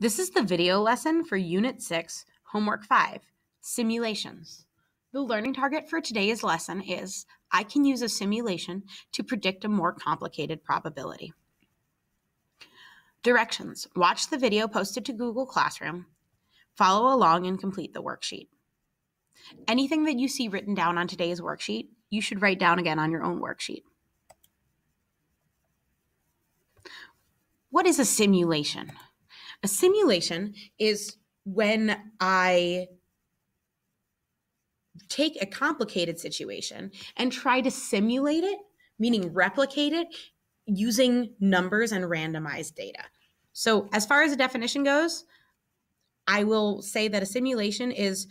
This is the video lesson for Unit 6, Homework 5, Simulations. The learning target for today's lesson is, I can use a simulation to predict a more complicated probability. Directions. Watch the video posted to Google Classroom. Follow along and complete the worksheet. Anything that you see written down on today's worksheet, you should write down again on your own worksheet. What is a simulation? A simulation is when I take a complicated situation and try to simulate it, meaning replicate it, using numbers and randomized data. So as far as the definition goes, I will say that a simulation is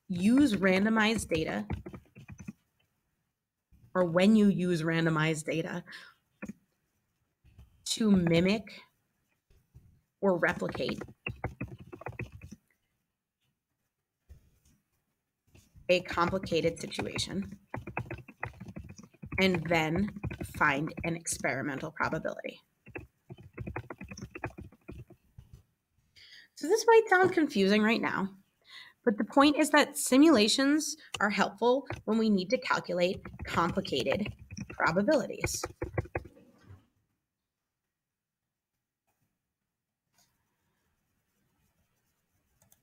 use randomized data, or when you use randomized data to mimic or replicate a complicated situation and then find an experimental probability. So this might sound confusing right now, but the point is that simulations are helpful when we need to calculate complicated probabilities.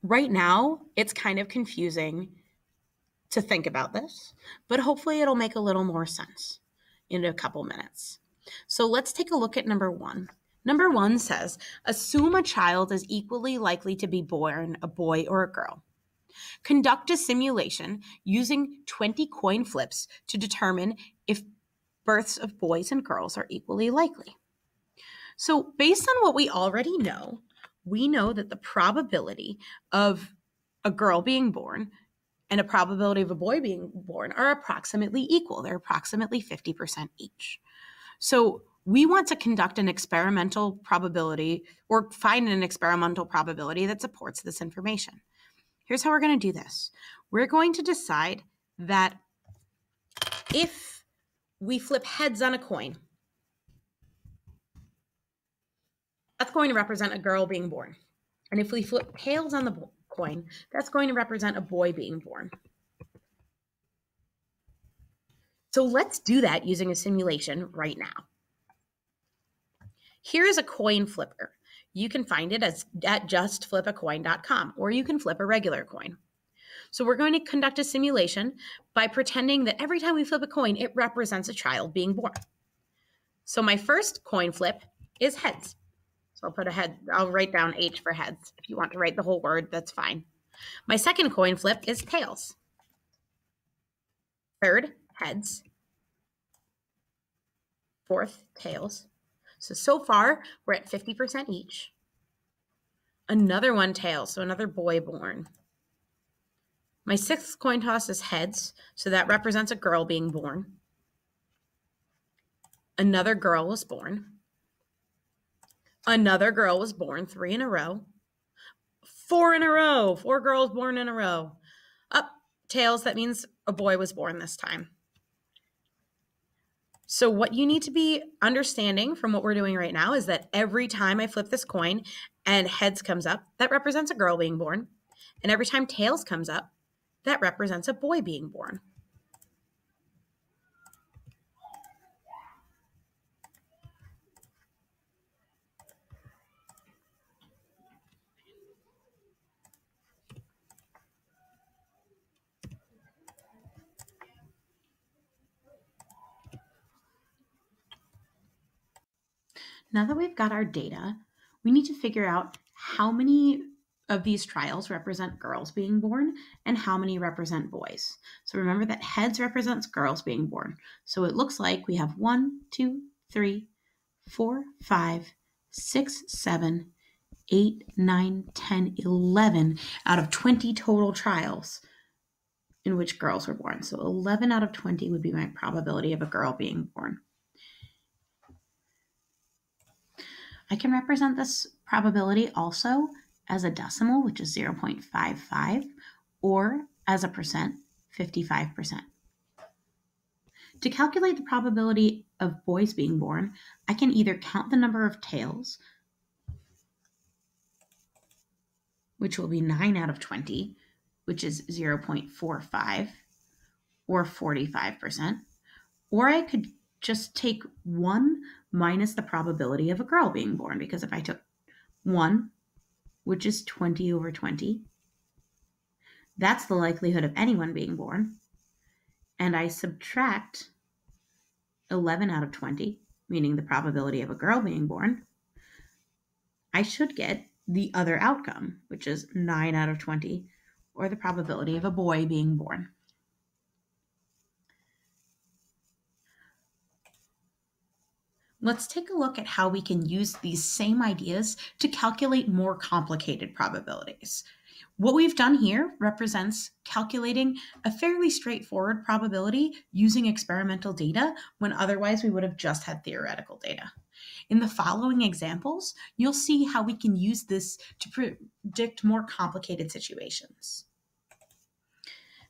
Right now, it's kind of confusing to think about this, but hopefully it'll make a little more sense in a couple minutes. So let's take a look at number 1. Number 1 says, assume a child is equally likely to be born a boy or a girl. Conduct a simulation using 20 coin flips to determine if births of boys and girls are equally likely. So based on what we already know, we know that the probability of a girl being born and a probability of a boy being born are approximately equal. They're approximately 50% each. So we want to conduct an experimental probability or find an experimental probability that supports this information. Here's how we're going to do this. We're going to decide that if we flip heads on a coin, that's going to represent a girl being born. And if we flip tails on the coin, that's going to represent a boy being born. So let's do that using a simulation right now. Here's a coin flipper. You can find it at justflipacoin.com, or you can flip a regular coin. So we're going to conduct a simulation by pretending that every time we flip a coin, it represents a child being born. So my first coin flip is heads. So I'll put a head, I'll write down H for heads. If you want to write the whole word, that's fine. My second coin flip is tails. Third, heads. Fourth, tails. So far, we're at 50% each. Another one, tails, so another boy born. My sixth coin toss is heads, so that represents a girl being born. Another girl was born. Another girl was born, 3 in a row. 4 in a row, 4 girls born in a row. Up, tails, that means a boy was born this time. So what you need to be understanding from what we're doing right now is that every time I flip this coin and heads comes up, that represents a girl being born. And every time tails comes up, that represents a boy being born. Now that we've got our data, we need to figure out how many of these trials represent girls being born and how many represent boys. So remember that heads represents girls being born. So it looks like we have 1, 2, 3, 4, 5, 6, 7, 8, 9, 10, 11 out of 20 total trials in which girls were born. So 11 out of 20 would be my probability of a girl being born. I can represent this probability also as a decimal, which is 0.55, or as a percent, 55%. To calculate the probability of boys being born, I can either count the number of tails which will be 9 out of 20, which is 0.45 or 45%. Or I could just take 1 minus the probability of a girl being born, because if I took 1, which is 20 over 20, that's the likelihood of anyone being born, and I subtract 11 out of 20, meaning the probability of a girl being born, I should get the other outcome, which is 9 out of 20, or the probability of a boy being born. Let's take a look at how we can use these same ideas to calculate more complicated probabilities. What we've done here represents calculating a fairly straightforward probability using experimental data when otherwise we would have just had theoretical data. In the following examples, you'll see how we can use this to predict more complicated situations.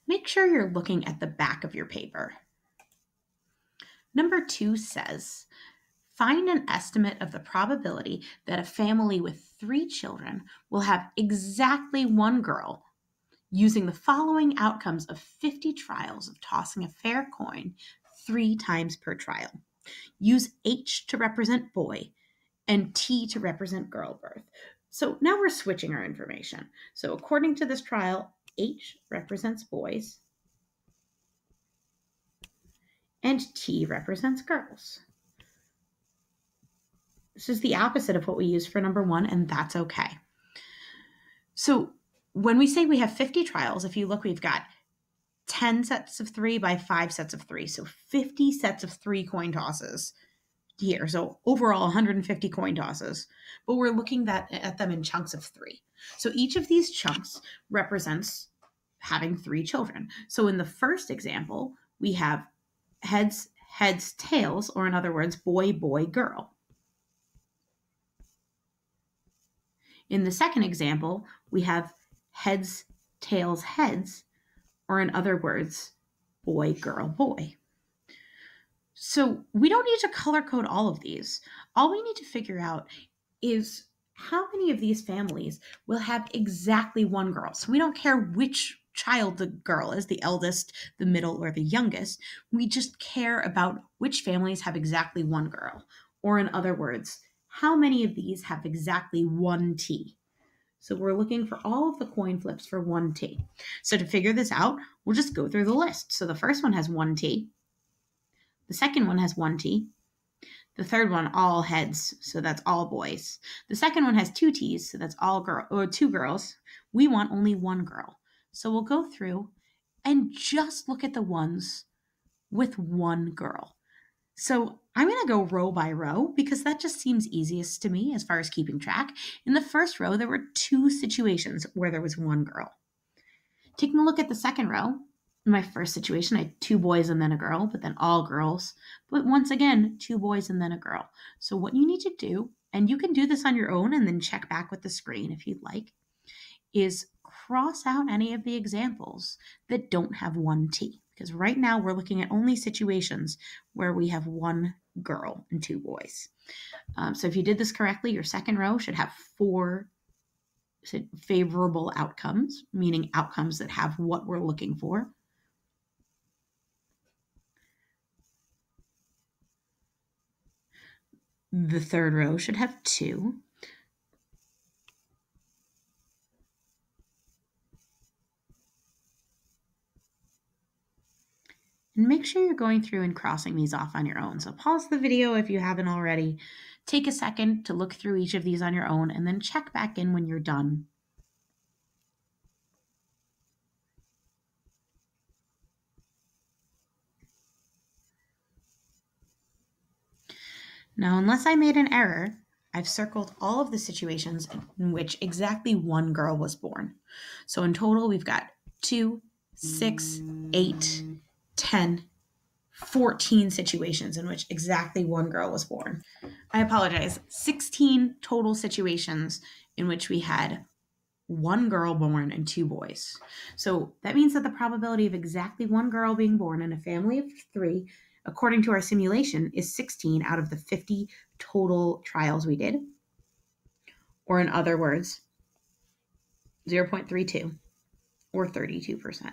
Make sure you're looking at the back of your paper. Number 2 says, find an estimate of the probability that a family with 3 children will have exactly 1 girl using the following outcomes of 50 trials of tossing a fair coin 3 times per trial. Use H to represent boy and T to represent girl birth. So now we're switching our information. So according to this trial, H represents boys and T represents girls. This is the opposite of what we used for number 1, and that's okay. So when we say we have 50 trials, if you look, we've got 10 sets of 3 by 5 sets of 3. So 50 sets of 3 coin tosses here. So overall 150 coin tosses, but we're looking at them in chunks of 3. So each of these chunks represents having 3 children. So in the first example, we have heads, tails, or in other words, boy, boy, girl. In the second example, we have heads, tails, heads, or in other words, boy, girl, boy. So we don't need to color code all of these. All we need to figure out is how many of these families will have exactly 1 girl. So we don't care which child the girl is, the eldest, the middle, or the youngest. We just care about which families have exactly 1 girl. Or in other words, how many of these have exactly 1 T? So we're looking for all of the coin flips for 1 T. So to figure this out, we'll just go through the list. So the first one has 1 T. The second one has 1 T. The third one, all heads, so that's all boys. The second one has 2 T's, so that's all 2 girls. We want only 1 girl. So we'll go through and just look at the ones with 1 girl. So I'm going to go row by row because that just seems easiest to me as far as keeping track. In the first row, there were 2 situations where there was 1 girl. Taking a look at the second row, in my first situation, I had 2 boys and then a girl, but then all girls. But once again, 2 boys and then a girl. So what you need to do, and you can do this on your own and then check back with the screen if you'd like, is cross out any of the examples that don't have 1 T. Because right now we're looking at only situations where we have 1 girl and 2 boys. So if you did this correctly, your second row should have 4 favorable outcomes, meaning outcomes that have what we're looking for. The third row should have 2. And make sure you're going through and crossing these off on your own. So pause the video if you haven't already. Take a second to look through each of these on your own and then check back in when you're done. Now, unless I made an error, I've circled all of the situations in which exactly 1 girl was born. So in total, we've got 2, 6, 8, 10, 14 situations in which exactly 1 girl was born. I apologize, 16 total situations in which we had 1 girl born and 2 boys. So that means that the probability of exactly 1 girl being born in a family of 3, according to our simulation, is 16 out of the 50 total trials we did. Or in other words, 0.32, or 32%.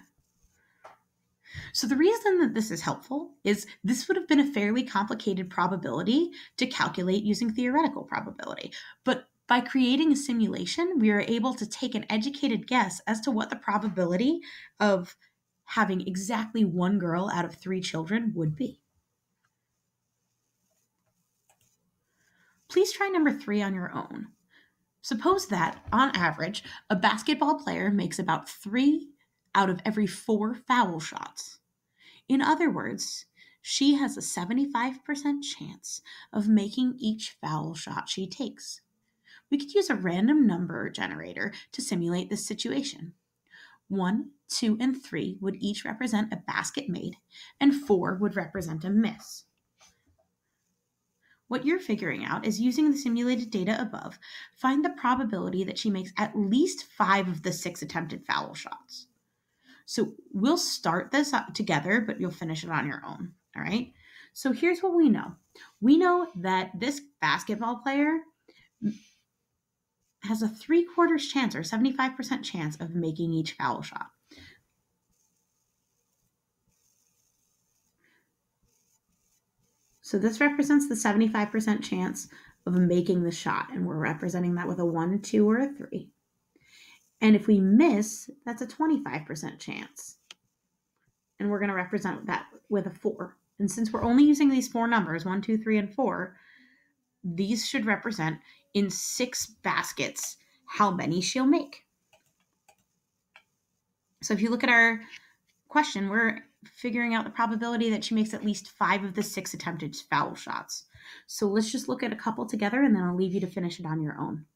So the reason that this is helpful is this would have been a fairly complicated probability to calculate using theoretical probability. But by creating a simulation, we are able to take an educated guess as to what the probability of having exactly one girl out of 3 children would be. Please try number 3 on your own. Suppose that, on average, a basketball player makes about 3 out of every 4 foul shots. In other words, she has a 75% chance of making each foul shot she takes. We could use a random number generator to simulate this situation. 1, 2, and 3 would each represent a basket made, and 4 would represent a miss. What you're figuring out is, using the simulated data above, find the probability that she makes at least 5 of the 6 attempted foul shots. So we'll start this up together, but you'll finish it on your own, all right? So here's what we know. We know that this basketball player has a 3/4 chance, or 75% chance, of making each foul shot. So this represents the 75% chance of making the shot, and we're representing that with a 1, 2, or a 3. And if we miss, that's a 25% chance. And we're going to represent that with a 4. And since we're only using these 4 numbers, 1, 2, 3, and 4, these should represent, in 6 baskets, how many she'll make. So if you look at our question, we're figuring out the probability that she makes at least 5 of the 6 attempted foul shots. So let's just look at a couple together, and then I'll leave you to finish it on your own.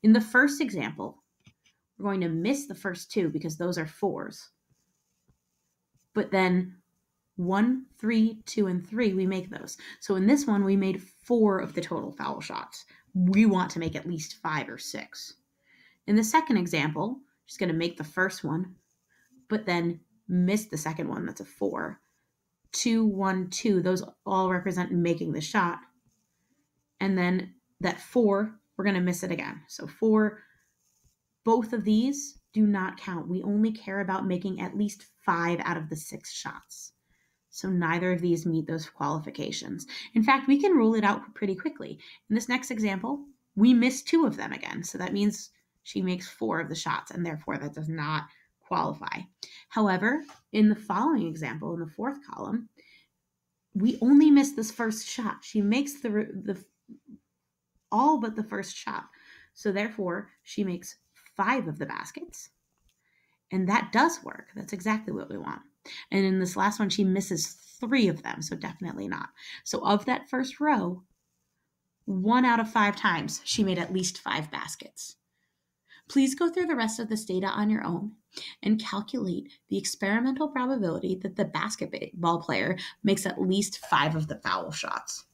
In the first example, we're going to miss the first 2 because those are 4s. But then 1, 3, 2, and 3, we make those. So in this one, we made 4 of the total foul shots. We want to make at least 5 or 6. In the second example, she's going to make the first one, but then miss the second one. That's a 4. 2, 1, 2, those all represent making the shot. And then that 4, we're going to miss it again. So 4, both of these do not count. We only care about making at least 5 out of the 6 shots. So neither of these meet those qualifications. In fact, we can rule it out pretty quickly. In this next example, we miss 2 of them again. So that means she makes 4 of the shots, and therefore that does not qualify. However, in the following example, in the 4th column, we only miss this first shot. She makes the all but the first shot. So therefore, she makes 5 of the baskets. And that does work. That's exactly what we want. And in this last one, she misses 3 of them, so definitely not. So of that first row, 1 out of 5 times, she made at least 5 baskets. Please go through the rest of this data on your own and calculate the experimental probability that the basketball player makes at least 5 of the foul shots.